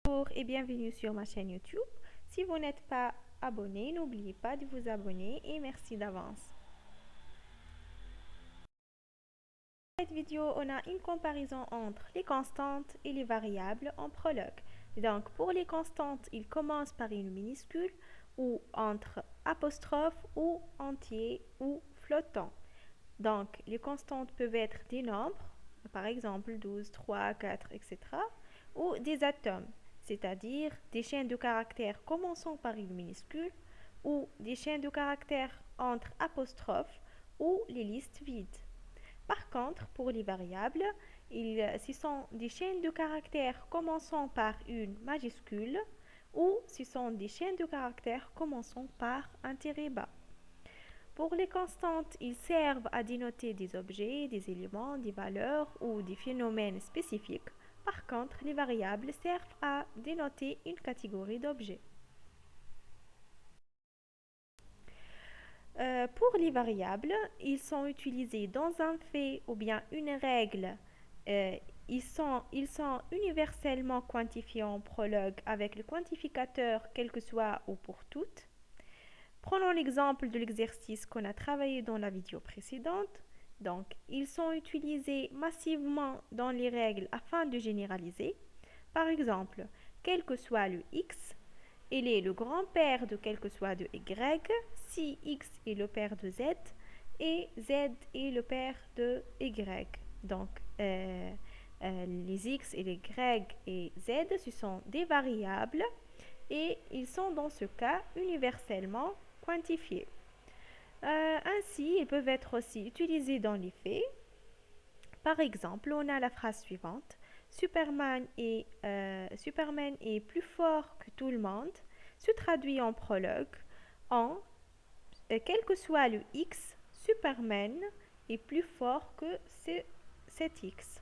Bonjour et bienvenue sur ma chaîne YouTube. Si vous n'êtes pas abonné, n'oubliez pas de vous abonner et merci d'avance. Dans cette vidéo, on a une comparaison entre les constantes et les variables en prologue. Donc, pour les constantes, il commence par une minuscule ou entre apostrophe ou entier ou flottant. Donc, les constantes peuvent être des nombres, par exemple 12, 3, 4, etc. ou des atomes, c'est-à-dire des chaînes de caractères commençant par une minuscule ou des chaînes de caractères entre apostrophes ou les listes vides. Par contre, pour les variables, ce sont des chaînes de caractères commençant par une majuscule ou ce sont des chaînes de caractères commençant par un tiret bas. Pour les constantes, ils servent à dénoter des objets, des éléments, des valeurs ou des phénomènes spécifiques. Par contre, les variables servent à dénoter une catégorie d'objets. Pour les variables, ils sont utilisés dans un fait ou bien une règle. Ils sont universellement quantifiés en prologue avec le quantificateur quel que soit ou pour toutes. Prenons l'exemple de l'exercice qu'on a travaillé dans la vidéo précédente. Donc, ils sont utilisés massivement dans les règles afin de généraliser. Par exemple, quel que soit le x, il est le grand-père de quel que soit de y, si x est le père de z, et z est le père de y. Donc, les x et les y et z, ce sont des variables et ils sont dans ce cas universellement quantifiés. Ainsi, ils peuvent être aussi utilisés dans les faits. Par exemple, on a la phrase suivante. Superman est plus fort que tout le monde se traduit en prologue en quel que soit le x, Superman est plus fort que cet x.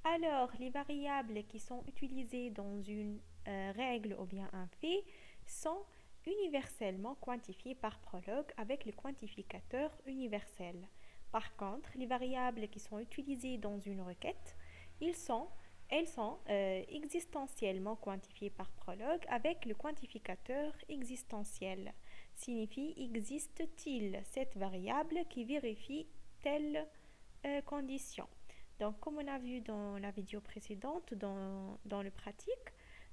Alors, les variables qui sont utilisées dans une règle ou bien un fait sont universellement quantifiées par prologue avec le quantificateur universel. Par contre, les variables qui sont utilisées dans une requête, elles sont existentiellement quantifiées par prologue avec le quantificateur existentiel. Signifie existe-t-il cette variable qui vérifie telle condition. Donc, comme on a vu dans la vidéo précédente, dans le pratique,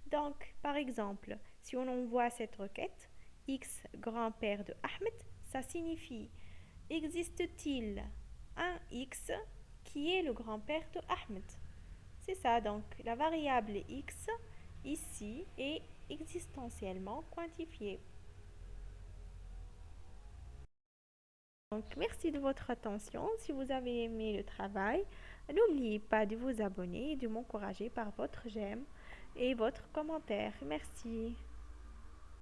donc, par exemple, si on envoie cette requête, x grand-père de Ahmed, ça signifie, existe-t-il un x qui est le grand-père de Ahmed? C'est ça, donc, la variable x, ici, est existentiellement quantifiée. Donc, merci de votre attention. Si vous avez aimé le travail, n'oubliez pas de vous abonner et de m'encourager par votre j'aime et votre commentaire. Merci.